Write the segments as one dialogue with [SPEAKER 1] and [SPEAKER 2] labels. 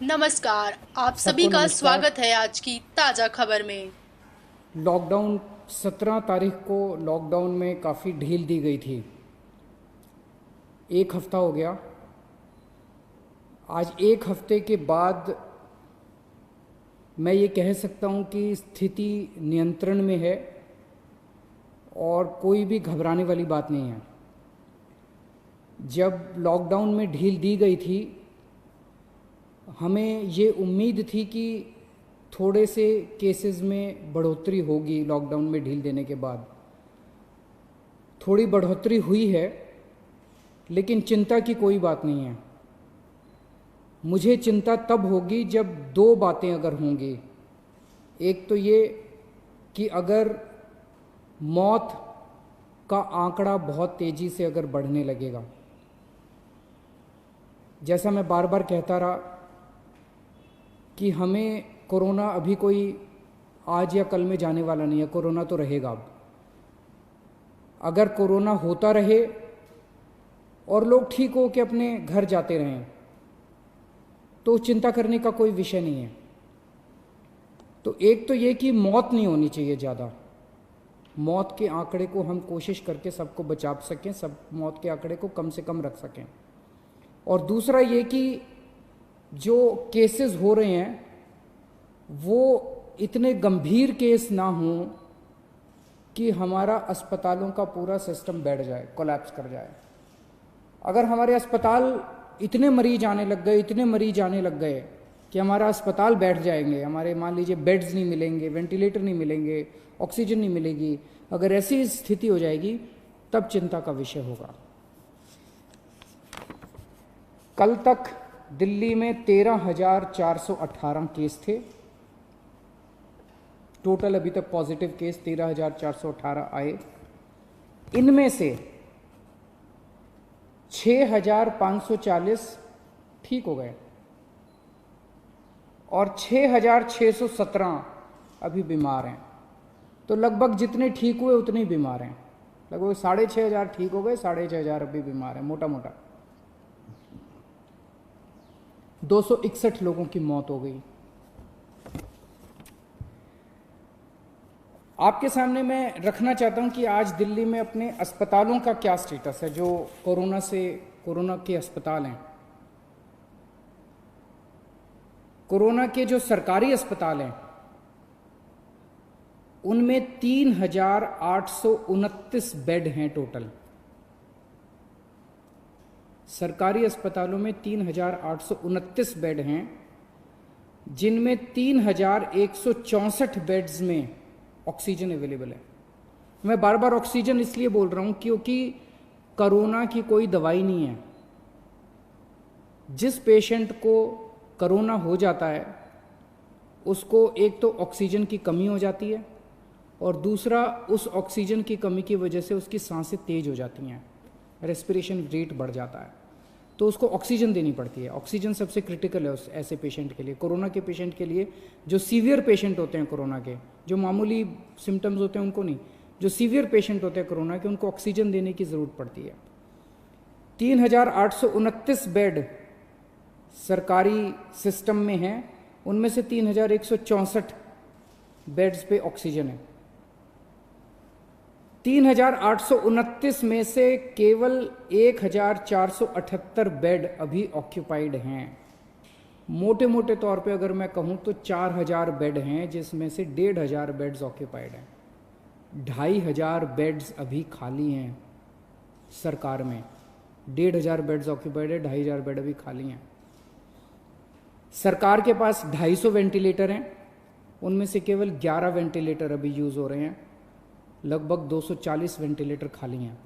[SPEAKER 1] नमस्कार, आप सभी
[SPEAKER 2] सबको
[SPEAKER 1] का
[SPEAKER 2] नमस्कार।
[SPEAKER 1] स्वागत है आज की ताज़ा खबर में।
[SPEAKER 2] लॉकडाउन 17 तारीख को लॉकडाउन में काफ़ी ढील दी गई थी। एक हफ्ता हो गया। आज एक हफ्ते के बाद मैं ये कह सकता हूँ कि स्थिति नियंत्रण में है और कोई भी घबराने वाली बात नहीं है। जब लॉकडाउन में ढील दी गई थी, हमें ये उम्मीद थी कि थोड़े से केसेस में बढ़ोतरी होगी। लॉकडाउन में ढील देने के बाद थोड़ी बढ़ोतरी हुई है, लेकिन चिंता की कोई बात नहीं है। मुझे चिंता तब होगी जब दो बातें अगर होंगी। एक तो ये कि अगर मौत का आंकड़ा बहुत तेज़ी से अगर बढ़ने लगेगा, जैसा मैं बार बार कहता रहा कि हमें कोरोना अभी कोई आज या कल में जाने वाला नहीं है। कोरोना तो रहेगा। अब अगर कोरोना होता रहे और लोग ठीक हो के अपने घर जाते रहें तो चिंता करने का कोई विषय नहीं है। तो एक तो ये कि मौत नहीं होनी चाहिए ज़्यादा। मौत के आंकड़े को हम कोशिश करके सबको बचा सकें, सब मौत के आंकड़े को कम से कम रख सकें। और दूसरा ये कि जो केसेस हो रहे हैं वो इतने गंभीर केस ना हों कि हमारा अस्पतालों का पूरा सिस्टम बैठ जाए, कोलैप्स कर जाए। अगर हमारे अस्पताल इतने मरीज आने लग गए, इतने मरीज आने लग गए कि हमारा अस्पताल बैठ जाएंगे, हमारे मान लीजिए बेड्स नहीं मिलेंगे, वेंटिलेटर नहीं मिलेंगे, ऑक्सीजन नहीं मिलेगी, अगर ऐसी स्थिति हो जाएगी तब चिंता का विषय होगा। कल तक दिल्ली में 13,418 केस थे टोटल। अभी तक पॉजिटिव केस 13,418 आए। इनमें से 6,540 ठीक हो गए और 6,617 अभी बीमार हैं। तो लगभग जितने ठीक हुए उतने ही बीमार हैं। लगभग 6,500 ठीक हो गए, 6,500 अभी बीमार हैं। मोटा मोटा 261 लोगों की मौत हो गई। आपके सामने मैं रखना चाहता हूं कि आज दिल्ली में अपने अस्पतालों का क्या स्टेटस है। जो कोरोना के अस्पताल हैं, कोरोना के जो सरकारी अस्पताल हैं, उनमें 3,829 बेड हैं टोटल। सरकारी अस्पतालों में 3,829 बेड हैं, जिनमें 3,164 बेड्स में ऑक्सीजन अवेलेबल है। मैं बार बार ऑक्सीजन इसलिए बोल रहा हूं क्योंकि कोरोना की कोई दवाई नहीं है। जिस पेशेंट को कोरोना हो जाता है उसको एक तो ऑक्सीजन की कमी हो जाती है और दूसरा उस ऑक्सीजन की कमी की वजह से उसकी सांसें तेज हो जाती हैं, रेस्पिरेशन रेट बढ़ जाता है, तो उसको ऑक्सीजन देनी पड़ती है। ऑक्सीजन सबसे क्रिटिकल है उस ऐसे पेशेंट के लिए, कोरोना के पेशेंट के लिए। जो सीवियर पेशेंट होते हैं कोरोना के, जो मामूली सिम्टम्स होते हैं उनको नहीं, जो सीवियर पेशेंट होते हैं कोरोना के, उनको ऑक्सीजन देने की ज़रूरत पड़ती है। 3,829 बेड सरकारी सिस्टम में हैं, उनमें से 3,164 बेड्स पे ऑक्सीजन है। 3,829 में से केवल 1,478 बेड अभी ऑक्यूपाइड हैं। मोटे मोटे तौर पे अगर मैं कहूँ तो 4,000 बेड हैं, जिसमें से 1,500 बेड्स ऑक्यूपाइड हैं। 2,500 बेड्स अभी खाली हैं सरकार में। 1,500 बेड्स ऑक्यूपाइड है, 2,500 बेड अभी खाली हैं। सरकार के पास 250 वेंटिलेटर हैं, उनमें से केवल 11 वेंटिलेटर अभी यूज़ हो रहे हैं। लगभग 240 वेंटिलेटर खाली हैं।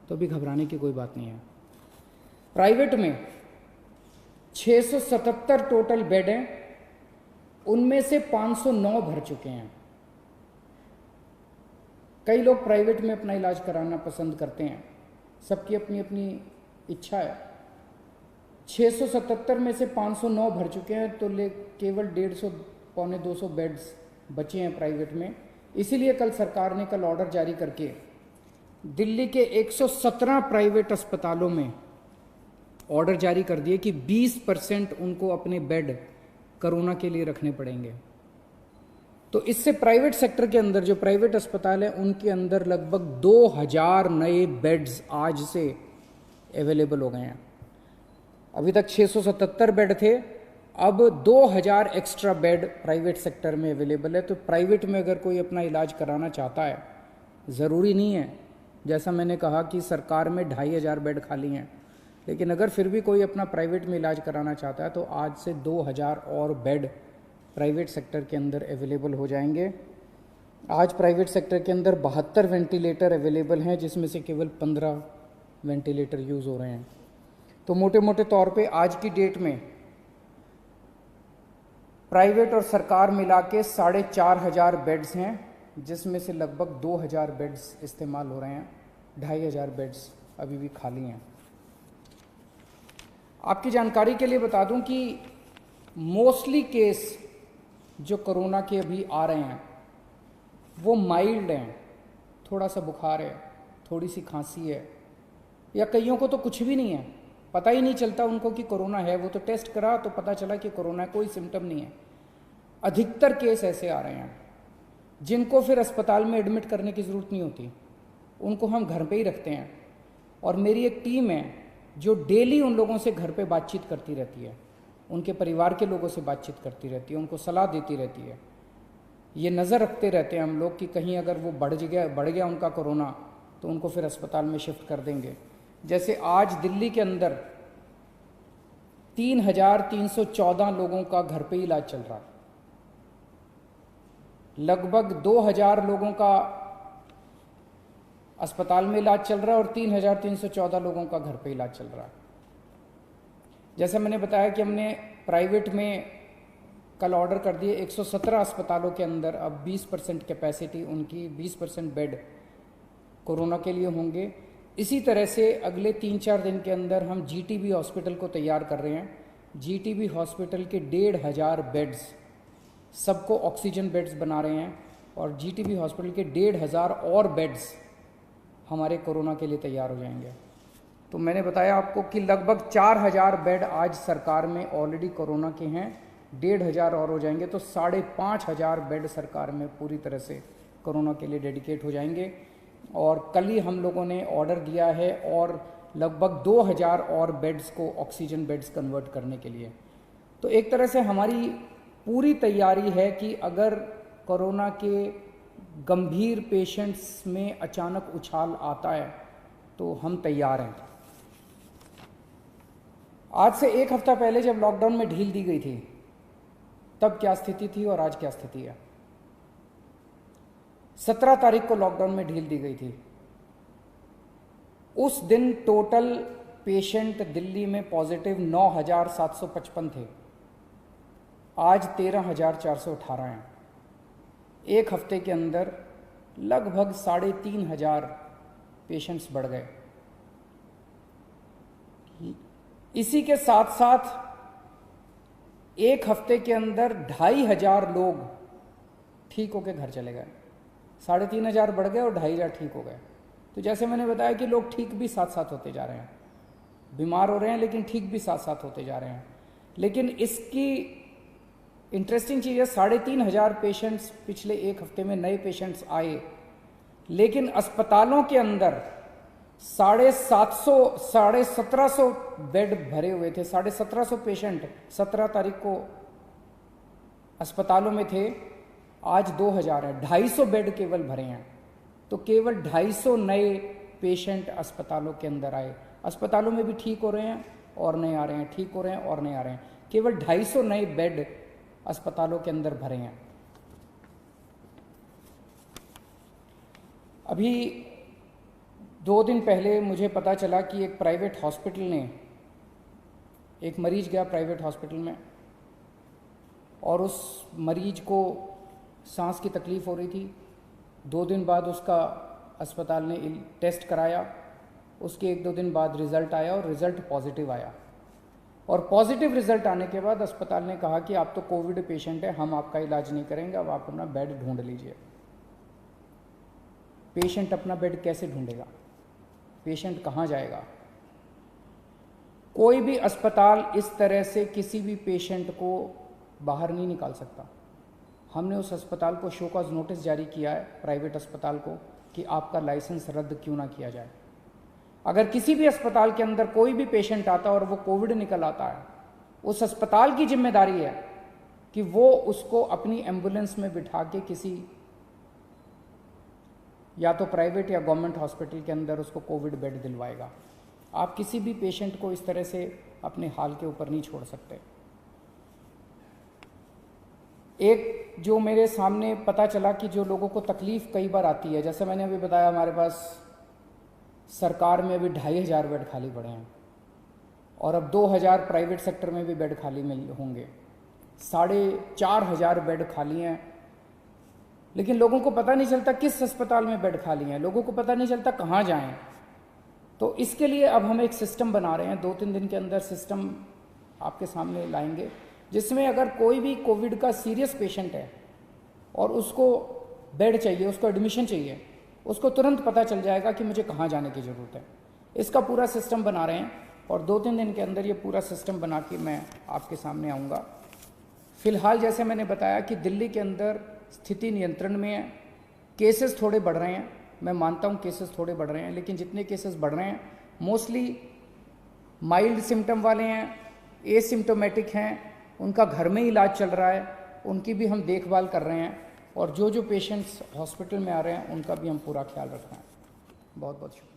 [SPEAKER 2] तो अभी घबराने की कोई बात नहीं है। प्राइवेट में 677 टोटल बेड हैं, उनमें से 509 भर चुके हैं। कई लोग प्राइवेट में अपना इलाज कराना पसंद करते हैं, सबकी अपनी अपनी इच्छा है। 677 में से 509 भर चुके हैं, तो केवल 150 पौने 200 बेड्स बचे हैं प्राइवेट में। इसीलिए कल सरकार ने कल ऑर्डर जारी करके दिल्ली के 117 प्राइवेट अस्पतालों में ऑर्डर जारी कर दिए कि 20% उनको अपने बेड कोरोना के लिए रखने पड़ेंगे। तो इससे प्राइवेट सेक्टर के अंदर जो प्राइवेट अस्पताल हैं उनके अंदर लगभग 2000 नए बेड्स आज से अवेलेबल हो गए हैं। अभी तक 677 बेड थे, अब 2000 एक्स्ट्रा बेड प्राइवेट सेक्टर में अवेलेबल है। तो प्राइवेट में अगर कोई अपना इलाज कराना चाहता है, ज़रूरी नहीं है जैसा मैंने कहा कि सरकार में 2500 बेड खाली हैं, लेकिन अगर फिर भी कोई अपना प्राइवेट में इलाज कराना चाहता है तो आज से 2000 और बेड प्राइवेट सेक्टर के अंदर अवेलेबल हो जाएंगे। आज प्राइवेट सेक्टर के अंदर 72 वेंटिलेटर अवेलेबल हैं, जिसमें से केवल 15 वेंटिलेटर यूज़ हो रहे हैं। तो मोटे मोटे तौर पे आज की डेट में प्राइवेट और सरकार मिला के 4500 बेड्स हैं, जिसमें से लगभग 2000 बेड्स इस्तेमाल हो रहे हैं, 2500 बेड्स अभी भी खाली हैं। आपकी जानकारी के लिए बता दूं कि मोस्टली केस जो कोरोना के अभी आ रहे हैं वो माइल्ड हैं, थोड़ा सा बुखार है, थोड़ी सी खांसी है, या कईयों को तो कुछ भी नहीं है, पता ही नहीं चलता उनको कि कोरोना है। वो तो टेस्ट करा तो पता चला कि कोरोना है, कोई सिम्टम नहीं है। अधिकतर केस ऐसे आ रहे हैं जिनको फिर अस्पताल में एडमिट करने की ज़रूरत नहीं होती, उनको हम घर पे ही रखते हैं। और मेरी एक टीम है जो डेली उन लोगों से घर पे बातचीत करती रहती है, उनके परिवार के लोगों से बातचीत करती रहती है, उनको सलाह देती रहती है। ये नज़र रखते रहते हैं हम लोग कि कहीं अगर वो बढ़ गया उनका कोरोना तो उनको फिर अस्पताल में शिफ्ट कर देंगे। जैसे आज दिल्ली के अंदर 3314 लोगों का घर पे इलाज चल रहा है, लगभग 2000 लोगों का अस्पताल में इलाज चल रहा है और 3314 लोगों का घर पे इलाज चल रहा है। जैसे मैंने बताया कि हमने प्राइवेट में कल ऑर्डर कर दिए 117 अस्पतालों के अंदर, अब 20% कैपेसिटी उनकी, 20% बेड कोरोना के लिए होंगे। इसी तरह से अगले 3-4 दिन के अंदर हम जीटीबी हॉस्पिटल को तैयार कर रहे हैं। जीटीबी हॉस्पिटल के 1500 बेड्स, सबको ऑक्सीजन बेड्स बना रहे हैं, और जीटीबी हॉस्पिटल के 1500 और बेड्स हमारे कोरोना के लिए तैयार हो जाएंगे। तो मैंने बताया आपको कि लगभग 4000 बेड आज सरकार में ऑलरेडी कोरोना के हैं, 1500 और हो जाएंगे, तो 5500 बेड सरकार में पूरी तरह से कोरोना के लिए डेडिकेट हो जाएंगे। और कल ही हम लोगों ने ऑर्डर दिया है और लगभग 2000 और बेड्स को ऑक्सीजन बेड्स कन्वर्ट करने के लिए। तो एक तरह से हमारी पूरी तैयारी है कि अगर कोरोना के गंभीर पेशेंट्स में अचानक उछाल आता है तो हम तैयार हैं। आज से 1 हफ्ता पहले जब लॉकडाउन में ढील दी गई थी तब क्या स्थिति थी और आज क्या स्थिति है। 17 तारीख को लॉकडाउन में ढील दी गई थी। उस दिन टोटल पेशेंट दिल्ली में पॉजिटिव 9755 थे, आज 13418 हैं। 1 हफ्ते के अंदर लगभग 3500 पेशेंट्स बढ़ गए। इसी के साथ साथ 1 हफ्ते के अंदर 2500 लोग ठीक होकर घर चले गए। 3500 बढ़ गए और 2500 ठीक हो गए। तो जैसे मैंने बताया कि लोग ठीक भी साथ साथ होते जा रहे हैं, बीमार हो रहे हैं लेकिन ठीक भी साथ साथ होते जा रहे हैं। लेकिन इसकी इंटरेस्टिंग चीज़ है, 3500 पेशेंट्स पिछले 1 हफ्ते में नए पेशेंट्स आए, लेकिन अस्पतालों के अंदर 1750 बेड भरे हुए थे। 1750 पेशेंट 17 तारीख को अस्पतालों में थे, आज 2000 है। 250 बेड केवल भरे हैं। तो केवल 250 नए पेशेंट अस्पतालों के अंदर आए। अस्पतालों में भी ठीक हो रहे हैं और नए आ रहे हैं, ठीक हो रहे हैं और नए आ रहे हैं। केवल 250 नए बेड अस्पतालों के अंदर भरे हैं। अभी 2 दिन पहले मुझे पता चला कि एक प्राइवेट हॉस्पिटल ने, एक मरीज गया प्राइवेट हॉस्पिटल में और उस मरीज को सांस की तकलीफ़ हो रही थी। 2 दिन बाद उसका अस्पताल ने टेस्ट कराया, उसके 1-2 दिन बाद रिज़ल्ट आया और रिज़ल्ट पॉजिटिव आया। और पॉजिटिव रिज़ल्ट आने के बाद अस्पताल ने कहा कि आप तो कोविड पेशेंट है, हम आपका इलाज नहीं करेंगे, अब आप अपना बेड ढूंढ लीजिए। पेशेंट अपना बेड कैसे ढूंढेगा? पेशेंट कहाँ जाएगा? कोई भी अस्पताल इस तरह से किसी भी पेशेंट को बाहर नहीं निकाल सकता। हमने उस अस्पताल को शो कॉज नोटिस जारी किया है, प्राइवेट अस्पताल को, कि आपका लाइसेंस रद्द क्यों ना किया जाए। अगर किसी भी अस्पताल के अंदर कोई भी पेशेंट आता है और वो कोविड निकल आता है, उस अस्पताल की जिम्मेदारी है कि वो उसको अपनी एम्बुलेंस में बिठा के किसी या तो प्राइवेट या गवर्नमेंट हॉस्पिटल के अंदर उसको कोविड बेड दिलवाएगा। आप किसी भी पेशेंट को इस तरह से अपने हाल के ऊपर नहीं छोड़ सकते। एक जो मेरे सामने पता चला कि जो लोगों को तकलीफ़ कई बार आती है, जैसे मैंने अभी बताया, हमारे पास सरकार में अभी 2500 बेड खाली पड़े हैं और अब 2000 प्राइवेट सेक्टर में भी बेड खाली मिल होंगे, 4500 बेड खाली हैं, लेकिन लोगों को पता नहीं चलता किस अस्पताल में बेड खाली हैं, लोगों को पता नहीं चलता कहाँ जाएं। तो इसके लिए अब हम एक सिस्टम बना रहे हैं, 2-3 दिन के अंदर सिस्टम आपके सामने लाएंगे, जिसमें अगर कोई भी कोविड का सीरियस पेशेंट है और उसको बेड चाहिए, उसको एडमिशन चाहिए, उसको तुरंत पता चल जाएगा कि मुझे कहाँ जाने की ज़रूरत है। इसका पूरा सिस्टम बना रहे हैं और 2-3 दिन के अंदर ये पूरा सिस्टम बना के मैं आपके सामने आऊँगा। फ़िलहाल जैसे मैंने बताया कि दिल्ली के अंदर स्थिति नियंत्रण में है, केसेस थोड़े बढ़ रहे हैं, मैं मानता हूँ केसेस थोड़े बढ़ रहे हैं, लेकिन जितने केसेस बढ़ रहे हैं मोस्टली माइल्ड सिम्टम वाले हैं, एसिम्टोमेटिक हैं, उनका घर में ही इलाज चल रहा है, उनकी भी हम देखभाल कर रहे हैं और जो पेशेंट्स हॉस्पिटल में आ रहे हैं उनका भी हम पूरा ख्याल रख रहे हैं। बहुत बहुत शुक्रिया।